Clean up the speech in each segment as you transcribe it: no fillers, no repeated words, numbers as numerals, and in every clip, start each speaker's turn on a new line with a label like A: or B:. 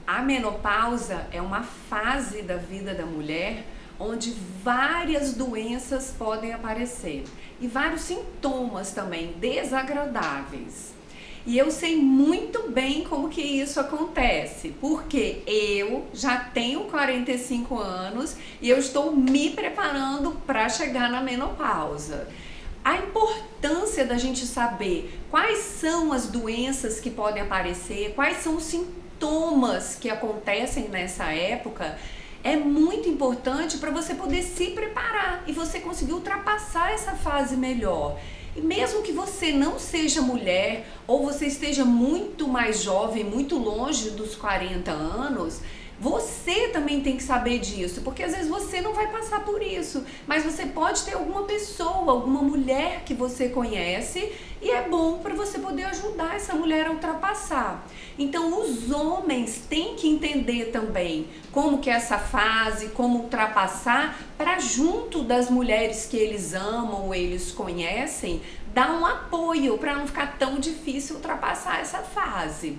A: A menopausa é uma fase da vida da mulher onde várias doenças podem aparecer e vários sintomas também desagradáveis. E eu sei muito bem como que isso acontece, porque eu já tenho 45 anos e eu estou me preparando para chegar na menopausa. A importância da gente saber quais são as doenças que podem aparecer, quais são os sintomas que acontecem nessa época, é muito importante para você poder se preparar e você conseguir ultrapassar essa fase melhor. E mesmo que você não seja mulher ou você esteja muito mais jovem, muito longe dos 40 anos, você também tem que saber disso, porque às vezes você não vai passar por isso, mas você pode ter alguma pessoa, alguma mulher que você conhece e é bom para você poder ajudar essa mulher a ultrapassar. Então os homens têm que entender também como que é essa fase, como ultrapassar, para junto das mulheres que eles amam ou eles conhecem, dar um apoio para não ficar tão difícil ultrapassar essa fase.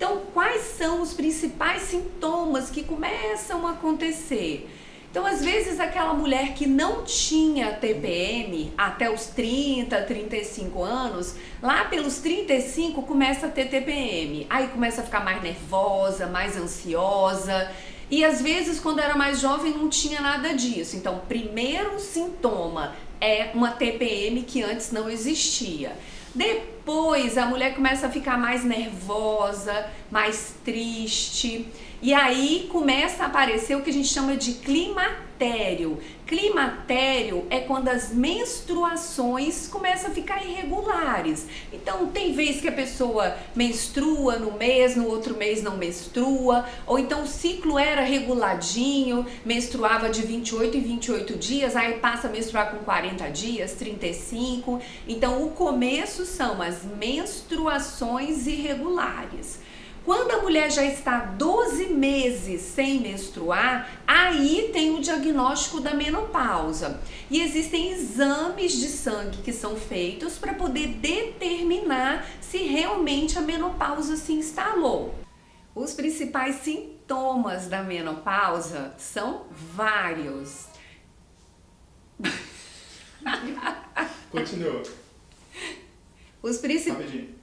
A: Então, quais são os principais sintomas que começam a acontecer? Então, às vezes, aquela mulher que não tinha TPM até os 30, 35 anos, lá pelos 35 começa a ter TPM. Aí começa a ficar mais nervosa, mais ansiosa. E às vezes, quando era mais jovem, não tinha nada disso. Então, o primeiro sintoma é uma TPM que antes não existia. Depois a mulher começa a ficar mais nervosa, mais triste, e aí começa a aparecer o que a gente chama de climatério. Climatério é quando as menstruações começam a ficar irregulares. Então tem vez que a pessoa menstrua no mês, no outro mês não menstrua, ou então o ciclo era reguladinho, menstruava de 28 em 28 dias, aí passa a menstruar com 40 dias, 35. Então o começo são as menstruações irregulares. Quando a mulher já está 12 meses sem menstruar, aí tem o diagnóstico da menopausa. E existem exames de sangue que são feitos para poder determinar se realmente a menopausa se instalou. Os principais sintomas da menopausa são vários.
B: Continua. Rapidinho.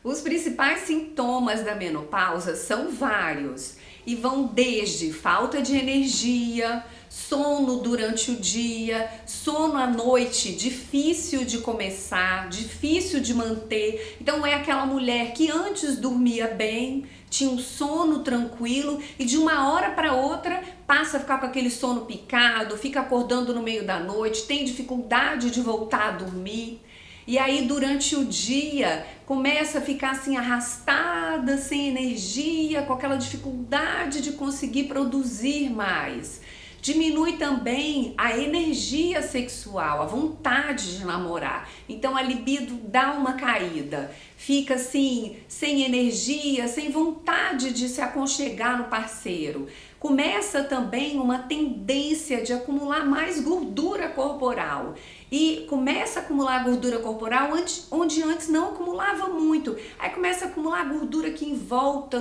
A: Os principais sintomas da menopausa são vários e vão desde falta de energia, sono durante o dia, sono à noite, difícil de começar, difícil de manter. Então é aquela mulher que antes dormia bem, tinha um sono tranquilo e de uma hora para outra passa a ficar com aquele sono picado, fica acordando no meio da noite, tem dificuldade de voltar a dormir. E aí durante o dia começa a ficar assim arrastada, sem energia, com aquela dificuldade de conseguir produzir mais. Diminui também a energia sexual, a vontade de namorar. Então a libido dá uma caída, fica assim, sem energia, sem vontade de se aconchegar no parceiro. Começa também uma tendência de acumular mais gordura corporal. E começa a acumular gordura corporal onde antes não acumulava muito. Aí começa a acumular gordura aqui em volta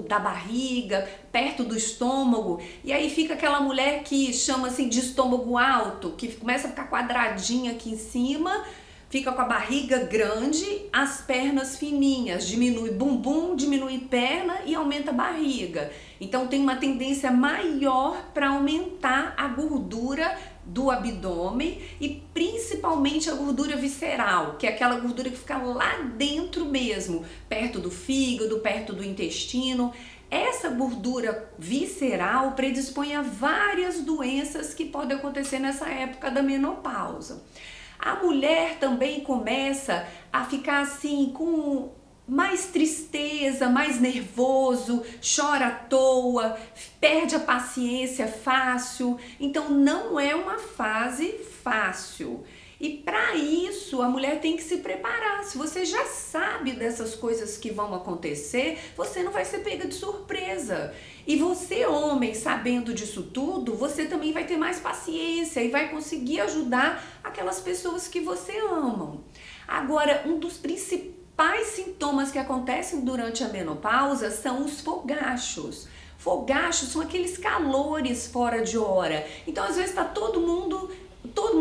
A: da barriga, perto do estômago. E aí fica aquela mulher que chama assim de estômago alto, que começa a ficar quadradinha aqui em cima, fica com a barriga grande, as pernas fininhas, diminui bumbum, diminui perna e aumenta a barriga. Então tem uma tendência maior para aumentar a gordura do abdômen e principalmente a gordura visceral, que é aquela gordura que fica lá dentro mesmo, perto do fígado, perto do intestino. Essa gordura visceral predispõe a várias doenças que podem acontecer nessa época da menopausa. A mulher também começa a ficar assim com mais tristeza, mais nervoso, chora à toa, perde a paciência fácil. Então não é uma fase fácil. E para isso a mulher tem que se preparar. Se você já sabe dessas coisas que vão acontecer, você não vai ser pega de surpresa. E você, homem, sabendo disso tudo, você também vai ter mais paciência e vai conseguir ajudar aquelas pessoas que você ama. Agora, um dos principais principais sintomas que acontecem durante a menopausa são os fogachos. Fogachos são aqueles calores fora de hora. Então, às vezes, tá todo mundo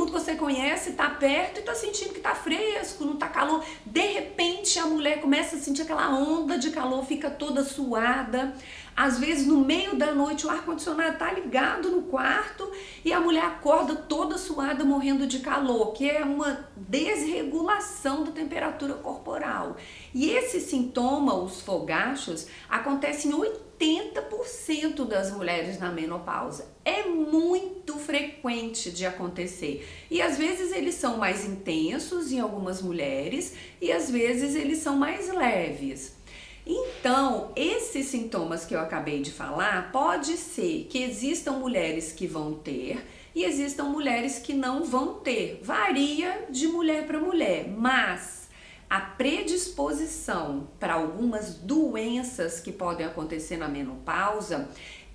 A: que você conhece tá perto e tá sentindo que tá fresco, não tá calor. De repente, a mulher começa a sentir aquela onda de calor, fica toda suada. Às vezes, no meio da noite, o ar-condicionado tá ligado no quarto e a mulher acorda toda suada, morrendo de calor, que é uma desregulação da temperatura corporal. E esse sintoma, os fogachos, acontecem em 80% das mulheres na menopausa. É muito frequente de acontecer. E às vezes eles são mais intensos em algumas mulheres e às vezes eles são mais leves. Então, esses sintomas que eu acabei de falar, pode ser que existam mulheres que vão ter e existam mulheres que não vão ter. Varia de mulher para mulher, mas a predisposição para algumas doenças que podem acontecer na menopausa,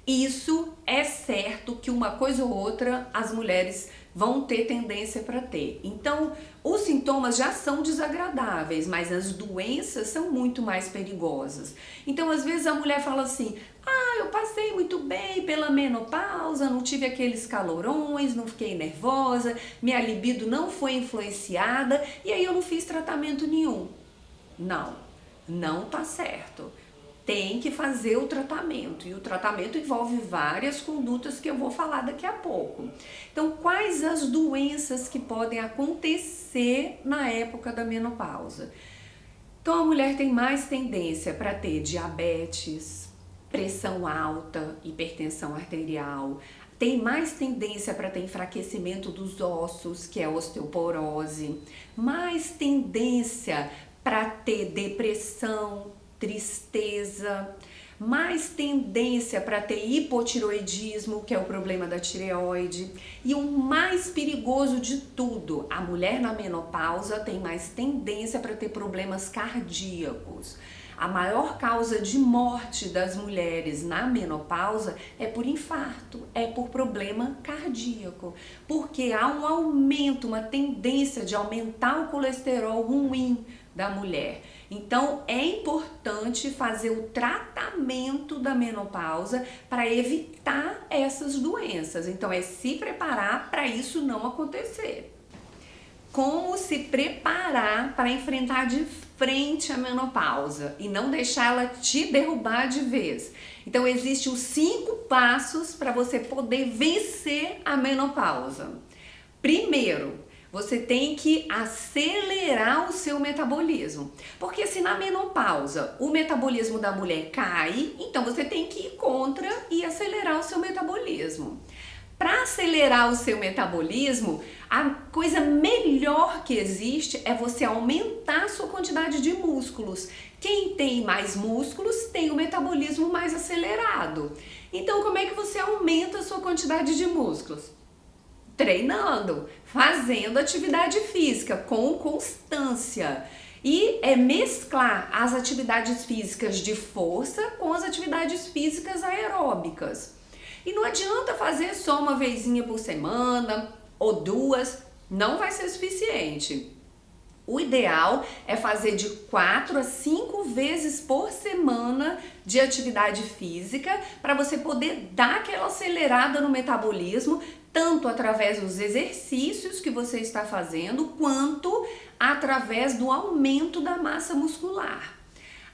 A: isso é certo que uma coisa ou outra as mulheres vão ter tendência para ter. Então, os sintomas já são desagradáveis, mas as doenças são muito mais perigosas. Então, às vezes a mulher fala assim: eu passei muito bem pela menopausa, não tive aqueles calorões, não fiquei nervosa, minha libido não foi influenciada e aí eu não fiz tratamento nenhum. Não tá certo. Tem que fazer o tratamento, e o tratamento envolve várias condutas que eu vou falar daqui a pouco. Então, quais as doenças que podem acontecer na época da menopausa? Então, a mulher tem mais tendência para ter diabetes, pressão alta, hipertensão arterial, tem mais tendência para ter enfraquecimento dos ossos, que é a osteoporose, mais tendência para ter depressão, tristeza, mais tendência para ter hipotiroidismo, que é o problema da tireoide, e o mais perigoso de tudo, a mulher na menopausa tem mais tendência para ter problemas cardíacos. A maior causa de morte das mulheres na menopausa é por infarto, é por problema cardíaco, porque há um aumento, uma tendência de aumentar o colesterol ruim da mulher. Então, é importante fazer o tratamento da menopausa para evitar essas doenças. Então, é se preparar para isso não acontecer. Como se preparar para enfrentar de frente a menopausa e não deixar ela te derrubar de vez. Então, existem os 5 passos para você poder vencer a menopausa. Primeiro, você tem que acelerar o seu metabolismo. Porque se na menopausa o metabolismo da mulher cai, então você tem que ir contra e acelerar o seu metabolismo. Para acelerar o seu metabolismo, a coisa melhor que existe é você aumentar a sua quantidade de músculos. Quem tem mais músculos tem o metabolismo mais acelerado. Então, como é que você aumenta a sua quantidade de músculos? Treinando, fazendo atividade física com constância. E é mesclar as atividades físicas de força com as atividades físicas aeróbicas. E não adianta fazer só uma vezinha por semana ou 2, não vai ser suficiente. O ideal é fazer de 4 a 5 vezes por semana de atividade física para você poder dar aquela acelerada no metabolismo, tanto através dos exercícios que você está fazendo, quanto através do aumento da massa muscular.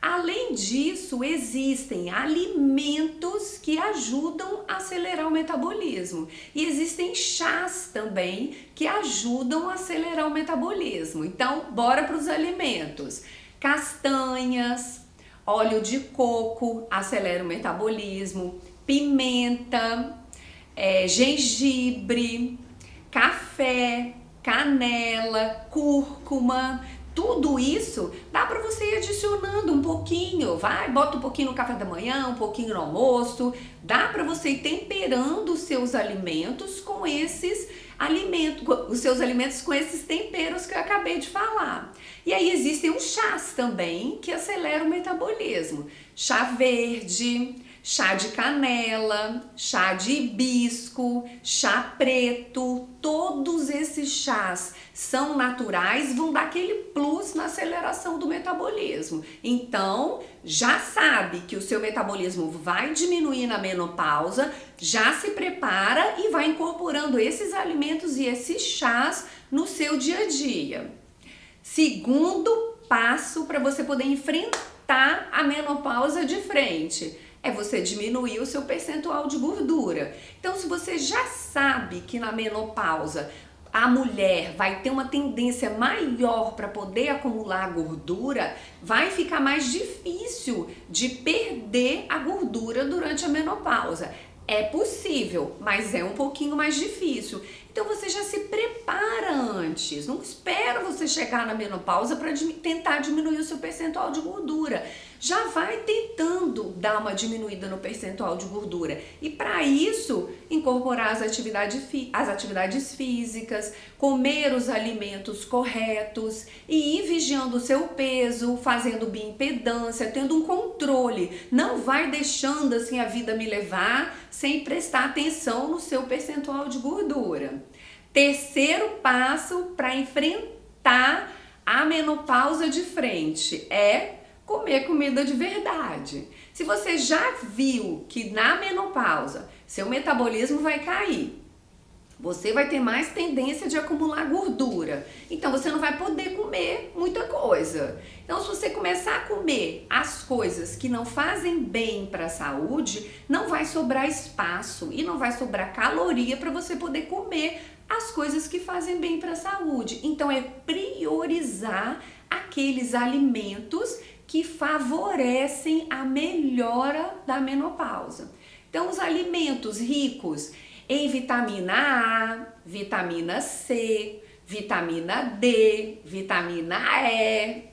A: Além disso, existem alimentos que ajudam a acelerar o metabolismo e existem chás também que ajudam a acelerar o metabolismo. Então, bora para os alimentos. Castanhas, óleo de coco acelera o metabolismo, pimenta, gengibre, café, canela, cúrcuma. Tudo isso dá para você ir adicionando um pouquinho, bota um pouquinho no café da manhã, um pouquinho no almoço, dá para você ir temperando os seus alimentos com esses alimentos, com esses temperos que eu acabei de falar. E aí existem os chás também que aceleram o metabolismo. Chá verde, chá de canela, chá de hibisco, chá preto, todos esses chás são naturais, vão dar aquele plus na aceleração do metabolismo. Então, já sabe que o seu metabolismo vai diminuir na menopausa, já se prepara e vai incorporando esses alimentos e esses chás no seu dia a dia. Segundo passo para você poder enfrentar a menopausa de frente é você diminuir o seu percentual de gordura. Então, se você já sabe que na menopausa a mulher vai ter uma tendência maior para poder acumular gordura, vai ficar mais difícil de perder a gordura durante a menopausa. É possível, mas é um pouquinho mais difícil. Então você já se prepara antes, não espera você chegar na menopausa para tentar diminuir o seu percentual de gordura. Já vai tentando dar uma diminuída no percentual de gordura. E para isso, incorporar as atividades físicas, comer os alimentos corretos e ir vigiando o seu peso, fazendo bioimpedância, tendo um controle. Não vai deixando assim a vida me levar sem prestar atenção no seu percentual de gordura. Terceiro passo para enfrentar a menopausa de frente é comer comida de verdade. Se você já viu que na menopausa seu metabolismo vai cair, você vai ter mais tendência de acumular gordura, então você não vai poder comer muita coisa. Então, se você começar a comer as coisas que não fazem bem para a saúde, não vai sobrar espaço e não vai sobrar caloria para você poder comer as coisas que fazem bem para a saúde. Então, é priorizar aqueles alimentos que favorecem a melhora da menopausa. Então, os alimentos ricos em vitamina A, vitamina C, vitamina D, vitamina E,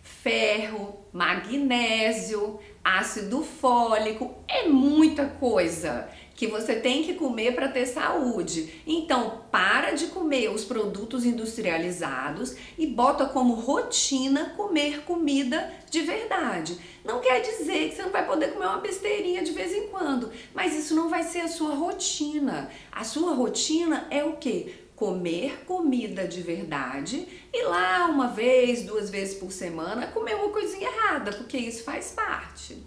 A: ferro, magnésio, ácido fólico, é muita coisa que você tem que comer para ter saúde. Então, para de comer os produtos industrializados e bota como rotina comer comida de verdade. Não quer dizer que você não vai poder comer uma besteirinha de vez em quando, mas isso não vai ser a sua rotina. A sua rotina é o quê? Comer comida de verdade e lá uma vez, 2 vezes por semana comer uma coisinha errada, porque isso faz parte.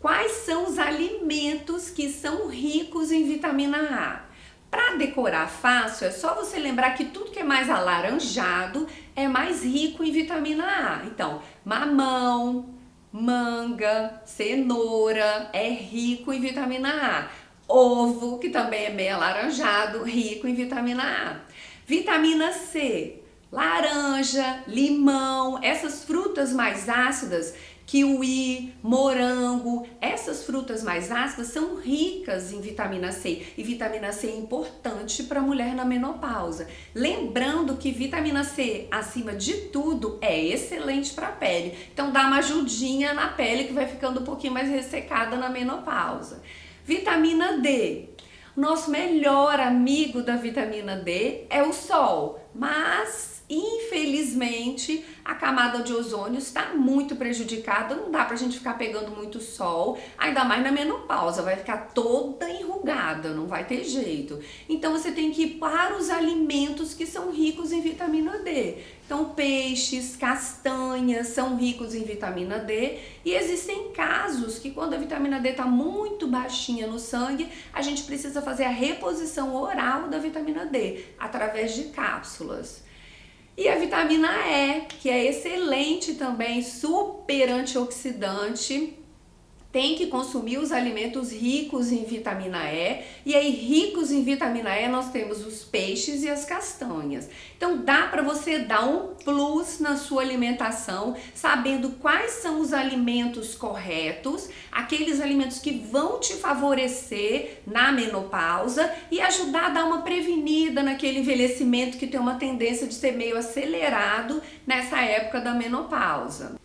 A: Quais são os alimentos que são ricos em vitamina A? Para decorar fácil, é só você lembrar que tudo que é mais alaranjado é mais rico em vitamina A. Então, mamão, manga, cenoura é rico em vitamina A. Ovo, que também é meio alaranjado, rico em vitamina A. Vitamina C, laranja, limão, essas frutas mais ácidas, kiwi, morango, essas frutas mais ácidas são ricas em vitamina C. E vitamina C é importante para a mulher na menopausa. Lembrando que vitamina C, acima de tudo, é excelente para a pele. Então dá uma ajudinha na pele que vai ficando um pouquinho mais ressecada na menopausa. Vitamina D. Nosso melhor amigo da vitamina D é o sol, mas infelizmente a camada de ozônio está muito prejudicada, não dá pra gente ficar pegando muito sol, ainda mais na menopausa, vai ficar toda enrugada, não vai ter jeito. Então você tem que ir para os alimentos que são ricos em vitamina D. Então peixes, castanhas são ricos em vitamina D e existem casos que quando a vitamina D está muito baixinha no sangue, a gente precisa fazer a reposição oral da vitamina D através de cápsulas. E a vitamina E, que é excelente também, super antioxidante, tem que consumir os alimentos ricos em vitamina E. E aí, ricos em vitamina E, nós temos os peixes e as castanhas. Então, dá para você dar um plus na sua alimentação, sabendo quais são os alimentos corretos, aqueles alimentos que vão te favorecer na menopausa e ajudar a dar uma prevenida naquele envelhecimento que tem uma tendência de ser meio acelerado nessa época da menopausa.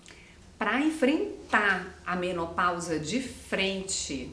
A: Para enfrentar a menopausa de frente,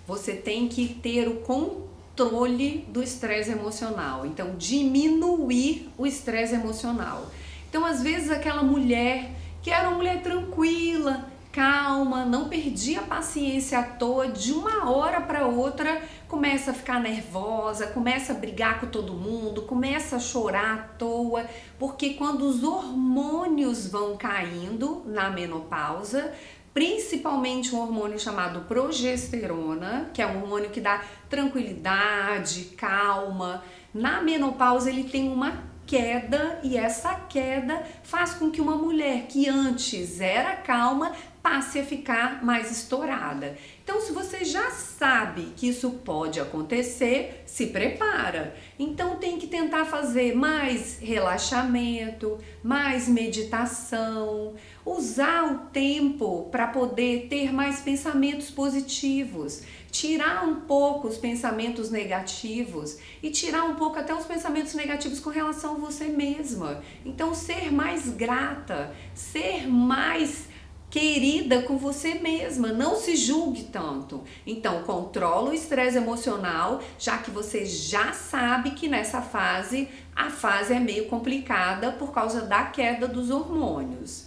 A: você tem que ter o controle do estresse emocional. Então, diminuir o estresse emocional. Então, às vezes, aquela mulher que era uma mulher tranquila, calma, não perdi a paciência à toa, de uma hora para outra começa a ficar nervosa, começa a brigar com todo mundo, começa a chorar à toa, porque quando os hormônios vão caindo na menopausa, principalmente um hormônio chamado progesterona, que é um hormônio que dá tranquilidade, calma, na menopausa ele tem uma queda, e essa queda faz com que uma mulher que antes era calma passe a ficar mais estourada. Então, se você já sabe que isso pode acontecer, se prepara. Então, tem que tentar fazer mais relaxamento, mais meditação, usar o tempo para poder ter mais pensamentos positivos, tirar um pouco os pensamentos negativos e tirar um pouco até os pensamentos negativos com relação a você mesma. Então, ser mais grata, ser mais querida com você mesma, não se julgue tanto. Então, controla o estresse emocional, já que você já sabe que nessa fase, a fase é meio complicada por causa da queda dos hormônios.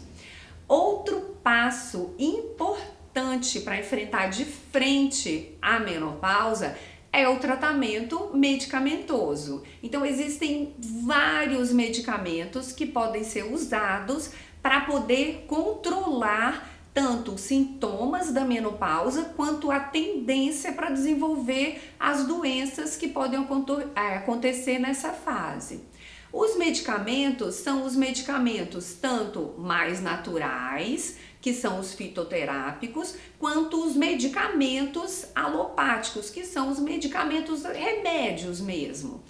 A: Outro passo importante para enfrentar de frente a menopausa é o tratamento medicamentoso. Então, existem vários medicamentos que podem ser usados para poder controlar tanto os sintomas da menopausa quanto a tendência para desenvolver as doenças que podem acontecer nessa fase. Os medicamentos são os medicamentos tanto mais naturais, que são os fitoterápicos, quanto os medicamentos alopáticos, que são os medicamentos remédios mesmo.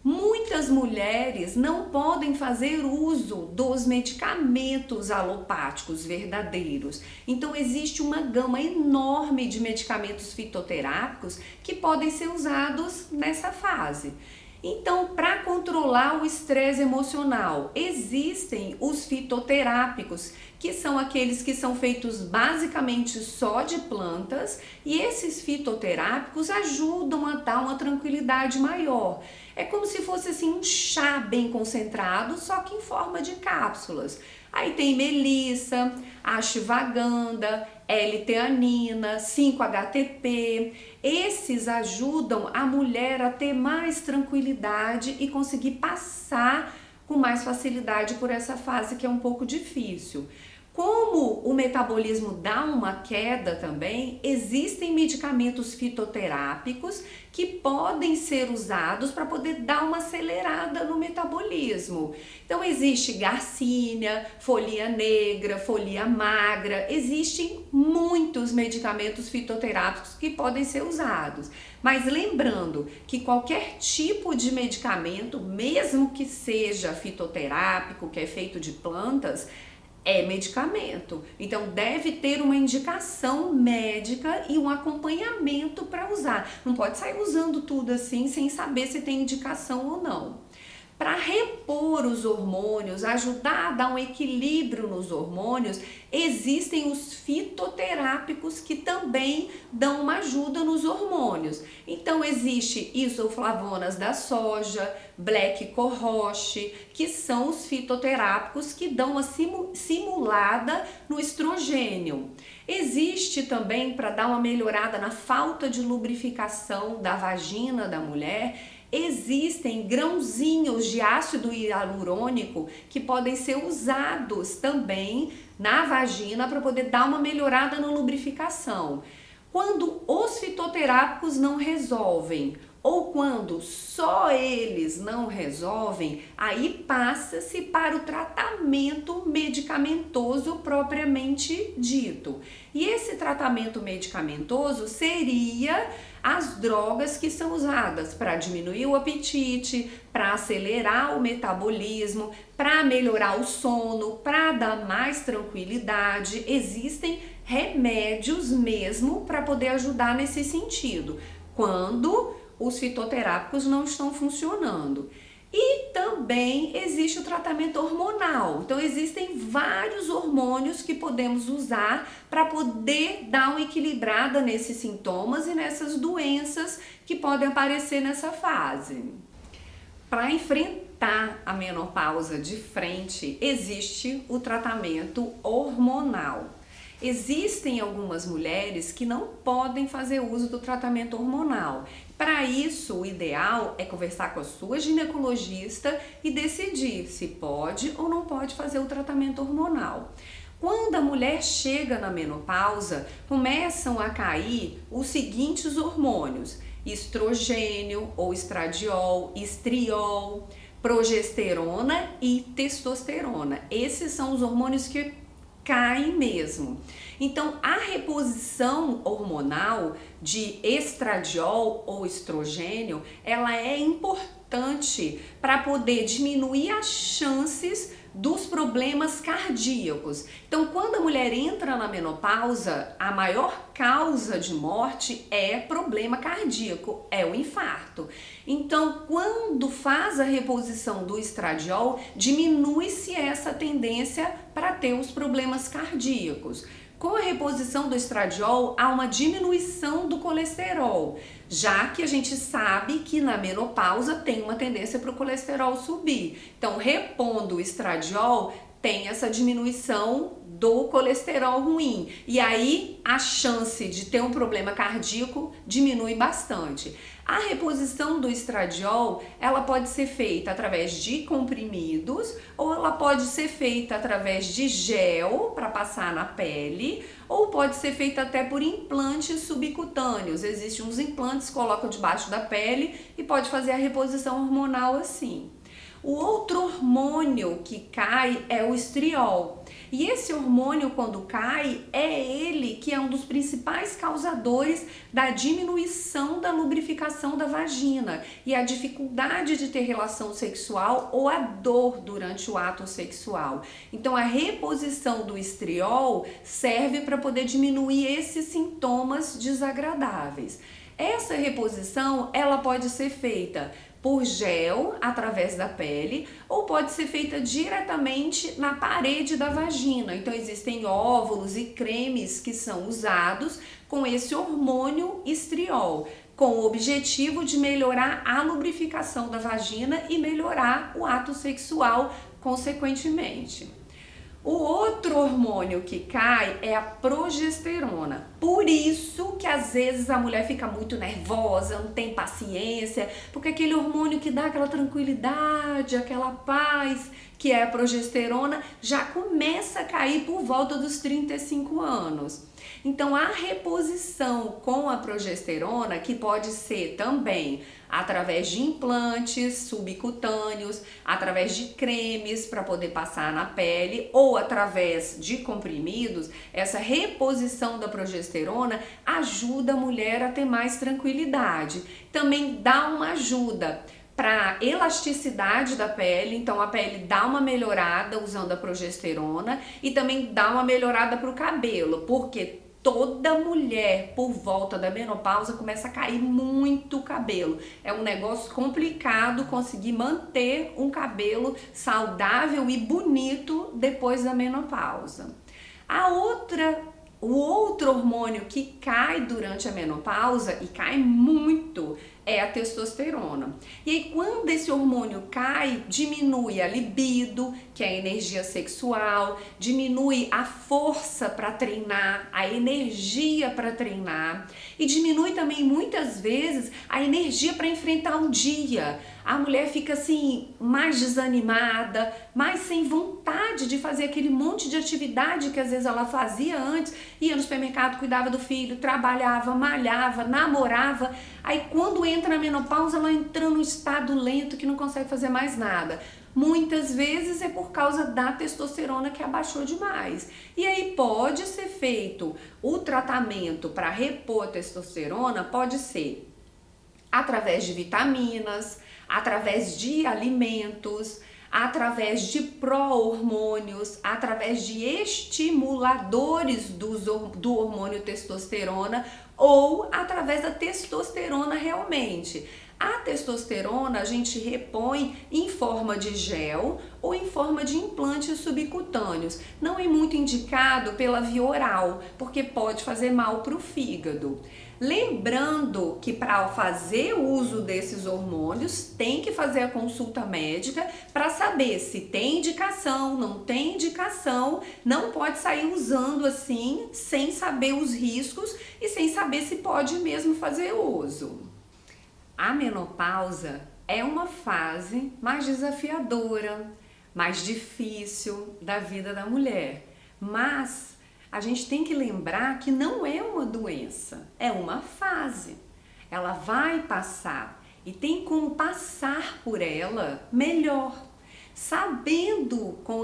A: Muitas mulheres não podem fazer uso dos medicamentos alopáticos verdadeiros. Então, existe uma gama enorme de medicamentos fitoterápicos que podem ser usados nessa fase. Então, para controlar o estresse emocional, existem os fitoterápicos, que são aqueles que são feitos basicamente só de plantas, e esses fitoterápicos ajudam a dar uma tranquilidade maior. É como se fosse assim um chá bem concentrado, só que em forma de cápsulas. Aí tem melissa, ashwagandha, L-teanina, 5-HTP. Esses ajudam a mulher a ter mais tranquilidade e conseguir passar com mais facilidade por essa fase que é um pouco difícil. Como o metabolismo dá uma queda também, existem medicamentos fitoterápicos que podem ser usados para poder dar uma acelerada no metabolismo. Então existe garcínia, folia negra, folia magra, existem muitos medicamentos fitoterápicos que podem ser usados. Mas lembrando que qualquer tipo de medicamento, mesmo que seja fitoterápico, que é feito de plantas, é medicamento, então deve ter uma indicação médica e um acompanhamento para usar. Não pode sair usando tudo assim sem saber se tem indicação ou não. Para repor os hormônios, ajudar a dar um equilíbrio nos hormônios, existem os fitoterápicos que também dão uma ajuda nos hormônios. Então existe isoflavonas da soja, black cohosh, que são os fitoterápicos que dão uma simulada no estrogênio. Existe também, para dar uma melhorada na falta de lubrificação da vagina da mulher, existem grãozinhos de ácido hialurônico que podem ser usados também na vagina para poder dar uma melhorada na lubrificação. Quando os fitoterápicos não resolvem, ou quando só eles não resolvem, aí passa-se para o tratamento medicamentoso propriamente dito. E esse tratamento medicamentoso seria as drogas que são usadas para diminuir o apetite, para acelerar o metabolismo, para melhorar o sono, para dar mais tranquilidade. Existem remédios mesmo para poder ajudar nesse sentido, quando os fitoterápicos não estão funcionando. E também existe o tratamento hormonal. Então existem vários hormônios que podemos usar para poder dar uma equilibrada nesses sintomas e nessas doenças que podem aparecer nessa fase. Para enfrentar a menopausa de frente, existe o tratamento hormonal. Existem algumas mulheres que não podem fazer uso do tratamento hormonal. Para isso, o ideal é conversar com a sua ginecologista e decidir se pode ou não pode fazer o tratamento hormonal. Quando a mulher chega na menopausa, começam a cair os seguintes hormônios: estrogênio ou estradiol, estriol, progesterona e testosterona. Esses são os hormônios que caem mesmo. Então, a reposição hormonal de estradiol ou estrogênio, ela é importante para poder diminuir as chances dos problemas cardíacos. Então, quando a mulher entra na menopausa, a maior causa de morte é problema cardíaco, é o infarto. Então, quando faz a reposição do estradiol, diminui-se essa tendência para ter os problemas cardíacos. Com a reposição do estradiol, há uma diminuição do colesterol, já que a gente sabe que na menopausa tem uma tendência para o colesterol subir. Então, repondo o estradiol, tem essa diminuição do colesterol ruim. E aí, a chance de ter um problema cardíaco diminui bastante. A reposição do estradiol, ela pode ser feita através de comprimidos ou ela pode ser feita através de gel para passar na pele ou pode ser feita até por implantes subcutâneos. Existem uns implantes que colocam debaixo da pele e pode fazer a reposição hormonal assim. O outro hormônio que cai é o estriol. E esse hormônio, quando cai, é ele que é um dos principais causadores da diminuição da lubrificação da vagina e a dificuldade de ter relação sexual ou a dor durante o ato sexual. Então, a reposição do estriol serve para poder diminuir esses sintomas desagradáveis. Essa reposição, ela pode ser feita por gel através da pele ou pode ser feita diretamente na parede da vagina. Então existem óvulos e cremes que são usados com esse hormônio estriol, com o objetivo de melhorar a lubrificação da vagina e melhorar o ato sexual consequentemente. O outro hormônio que cai é a progesterona. Por isso que às vezes a mulher fica muito nervosa, não tem paciência, porque aquele hormônio que dá aquela tranquilidade, aquela paz, que é a progesterona, já começa a cair por volta dos 35 anos. Então, a reposição com a progesterona, que pode ser também através de implantes subcutâneos, através de cremes para poder passar na pele ou através de comprimidos, essa reposição da progesterona ajuda a mulher a ter mais tranquilidade. Também dá uma ajuda para elasticidade da pele, então a pele dá uma melhorada usando a progesterona e também dá uma melhorada para o cabelo, porque toda mulher por volta da menopausa começa a cair muito cabelo. É um negócio complicado conseguir manter um cabelo saudável e bonito depois da menopausa. O outro hormônio que cai durante a menopausa e cai muito é a testosterona. E aí, quando esse hormônio cai, diminui a libido, que é a energia sexual, diminui a força para treinar, a energia para treinar e diminui também muitas vezes a energia para enfrentar um dia. A mulher fica assim mais desanimada, mais sem vontade de fazer aquele monte de atividade que às vezes ela fazia antes, ia no supermercado, cuidava do filho, trabalhava, malhava, namorava. Aí quando entra na menopausa, ela entra num estado lento que não consegue fazer mais nada. Muitas vezes é por causa da testosterona que abaixou demais. E aí pode ser feito o tratamento para repor a testosterona, pode ser através de vitaminas, através de alimentos, através de pró-hormônios, através de estimuladores do hormônio testosterona ou através da testosterona realmente. A testosterona a gente repõe em forma de gel ou em forma de implantes subcutâneos. Não é muito indicado pela via oral, porque pode fazer mal para o fígado. Lembrando que para fazer o uso desses hormônios tem que fazer a consulta médica para saber se tem indicação, não tem indicação, não pode sair usando assim sem saber os riscos e sem saber se pode mesmo fazer uso. A menopausa é uma fase mais desafiadora, mais difícil da vida da mulher, mas a gente tem que lembrar que não é uma doença, é uma fase. Ela vai passar e tem como passar por ela melhor, sabendo com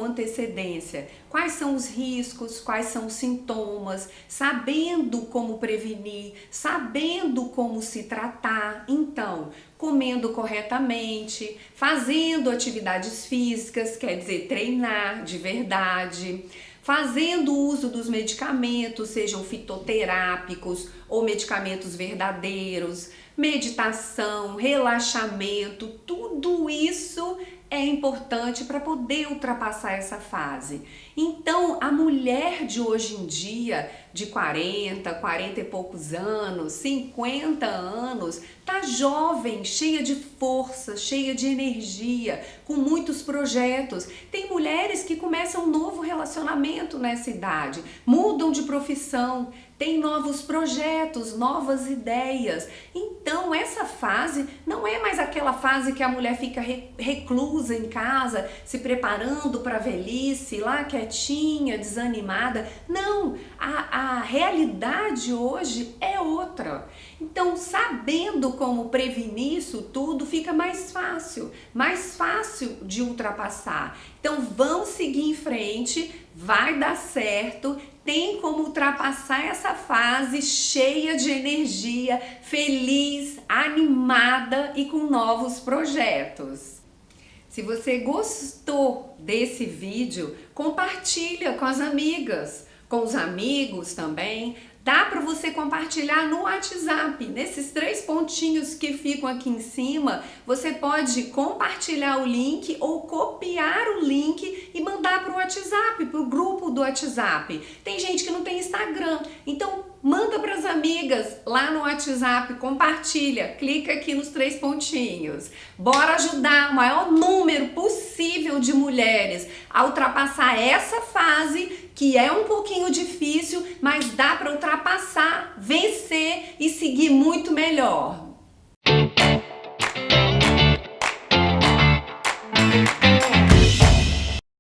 A: antecedência quais são os riscos, quais são os sintomas, sabendo como prevenir, sabendo como se tratar. Então, comendo corretamente, fazendo atividades físicas, quer dizer, treinar de verdade, fazendo uso dos medicamentos, sejam fitoterápicos ou medicamentos verdadeiros, meditação, relaxamento, tudo isso é importante para poder ultrapassar essa fase. Então, a mulher de hoje em dia, de 40 e poucos anos, 50 anos, tá jovem, cheia de força, cheia de energia, com muitos projetos. Tem mulheres que começam um novo relacionamento nessa idade, mudam de profissão, tem novos projetos, novas ideias. Então, essa fase não é mais aquela fase que a mulher fica reclusa em casa, se preparando para a velhice, lá quietinha, desanimada. Não, a realidade hoje é outra. Então, sabendo como prevenir isso tudo, fica mais fácil de ultrapassar. Então, vamos seguir em frente, vai dar certo. Tem como ultrapassar essa fase cheia de energia, feliz, animada e com novos projetos. Se você gostou desse vídeo, compartilha com as amigas, com os amigos também. Dá para você compartilhar no WhatsApp, nesses 3 pontinhos que ficam aqui em cima, você pode compartilhar o link ou copiar o link e mandar para o WhatsApp, para o grupo do WhatsApp. Tem gente que não tem Instagram, então manda para as amigas lá no WhatsApp, compartilha, clica aqui nos 3 pontinhos. Bora ajudar o maior número possível de mulheres a ultrapassar essa fase que é um pouquinho difícil, mas dá para ultrapassar, vencer e seguir muito melhor.